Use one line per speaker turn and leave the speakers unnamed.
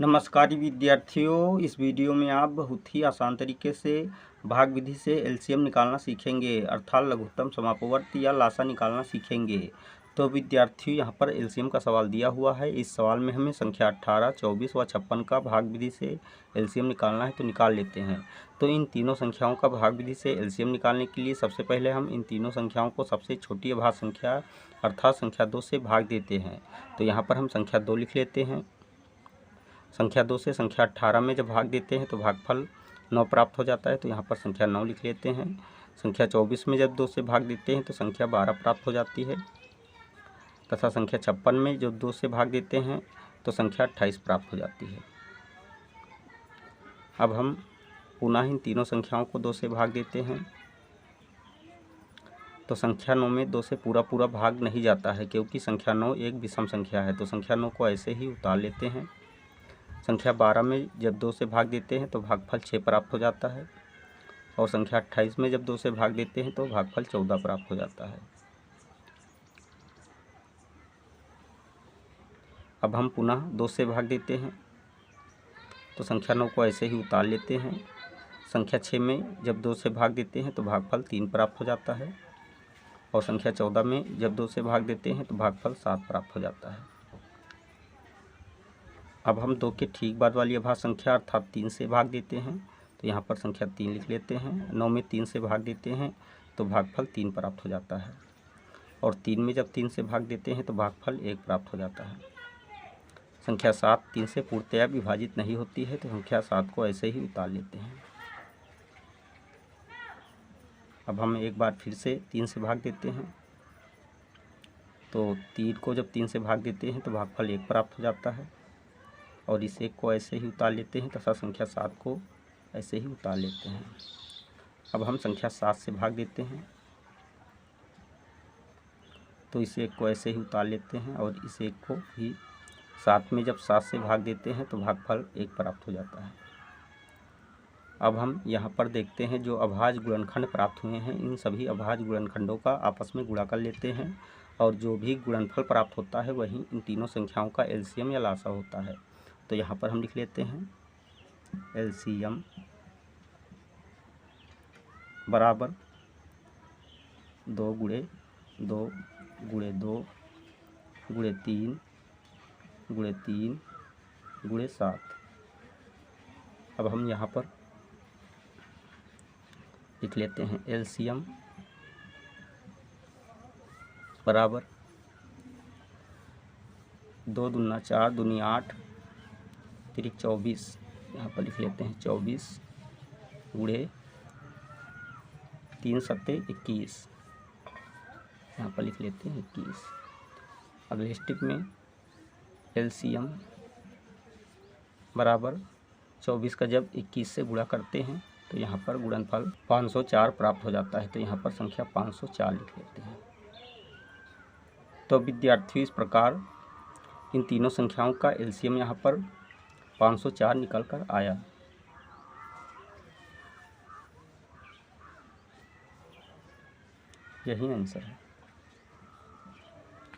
नमस्कार विद्यार्थियों, इस वीडियो में आप बहुत ही आसान तरीके से भाग विधि से एलसीएम निकालना सीखेंगे, अर्थात लघुत्तम समापवर्ती या लासा निकालना सीखेंगे। तो विद्यार्थियों, यहाँ पर एलसीएम का सवाल दिया हुआ है। इस सवाल में हमें संख्या 18, 24 व 56 का भाग विधि से एलसीएम निकालना है, तो निकाल लेते हैं। तो इन तीनों संख्याओं का भाग विधि से एलसीएम निकालने के लिए सबसे पहले हम इन तीनों संख्याओं को सबसे छोटी अभाज्य संख्या अर्थात संख्या 2 से भाग देते हैं। तो यहाँ पर हम संख्या 2 लिख लेते हैं। संख्या 2 से संख्या 18 में जब भाग देते हैं तो भागफल 9 प्राप्त हो जाता है, तो यहाँ पर संख्या 9 लिख लेते हैं। संख्या 24 में जब 2 से भाग देते हैं तो संख्या 12 प्राप्त हो जाती है, तथा संख्या 56 में जब 2 से भाग देते हैं तो संख्या 28 प्राप्त हो जाती है। अब हम पुनः इन तीनों संख्याओं को 2 से भाग देते हैं, तो संख्या 9 में 2 से पूरा भाग नहीं जाता है, क्योंकि संख्या 9 एक विषम संख्या है। तो संख्या 9 को ऐसे ही उतार लेते हैं। संख्या 12 में जब 2 से भाग देते हैं तो भागफल 6 प्राप्त हो जाता है, और संख्या 28 में जब 2 से भाग देते हैं तो भागफल 14 प्राप्त हो जाता है। अब हम पुनः 2 से भाग देते हैं, तो संख्या 9 को ऐसे ही उतार लेते हैं। संख्या 6 में जब 2 से भाग देते हैं तो भागफल 3 प्राप्त हो जाता है, और संख्या 14 में जब 2 से भाग देते हैं तो भागफल 7 प्राप्त हो जाता है। अब हम 2 के ठीक बाद वाली अभाज्य संख्या अर्थात 3 से भाग देते हैं, तो यहाँ पर संख्या 3 लिख लेते हैं। 9 में 3 से भाग देते हैं तो भागफल 3 प्राप्त हो जाता है, और 3 में जब 3 से भाग देते हैं तो भागफल 1 प्राप्त हो जाता है। संख्या 7 3 से पूर्णतया विभाजित नहीं होती है, तो संख्या 7 को ऐसे ही उतार लेते हैं। अब हम एक बार फिर से 3 से भाग देते हैं, तो 3 को जब 3 से भाग देते हैं तो भागफल 1 प्राप्त हो जाता है, और इस 1 को ऐसे ही उतार लेते हैं, तथा संख्या 7 को ऐसे ही उतार लेते हैं। अब हम संख्या 7 से भाग देते हैं, तो इस 1 को ऐसे ही उतार लेते हैं, और इस 1 को भी 7 में जब 7 से भाग देते हैं तो भागफल 1 प्राप्त हो जाता है। अब हम यहाँ पर देखते हैं जो अभाज्य गुणनखंड प्राप्त हुए हैं, इन सभी अभाज्य गुणनखंडों का आपस में गुणा कर लेते हैं, और जो भी गुणनफल प्राप्त होता है वही इन तीनों संख्याओं का एलसीएम या लासा होता है। तो यहाँ पर हम लिख लेते हैं एलसीएम बराबर 2 गुणे 2 गुणे 2 गुणे 3 गुणे 3 गुणे 7। अब हम यहाँ पर लिख लेते हैं एलसीएम बराबर 2 दूना 4 दूनी 8 तिरिक 24। यहाँ पर लिख लेते हैं 24 गुणे 3 सत्ते 21। यहाँ पर लिख लेते हैं 21। अगले स्टेप में एलसीएम बराबर 24 का जब 21 से गुणा करते हैं तो यहाँ पर गुणनफल 504 प्राप्त हो जाता है, तो यहाँ पर संख्या 504 लिख लेते हैं। तो विद्यार्थियों, इस प्रकार इन तीनों संख्याओं का एलसीएम यहाँ पर 504 निकल कर आया। यही आंसर है।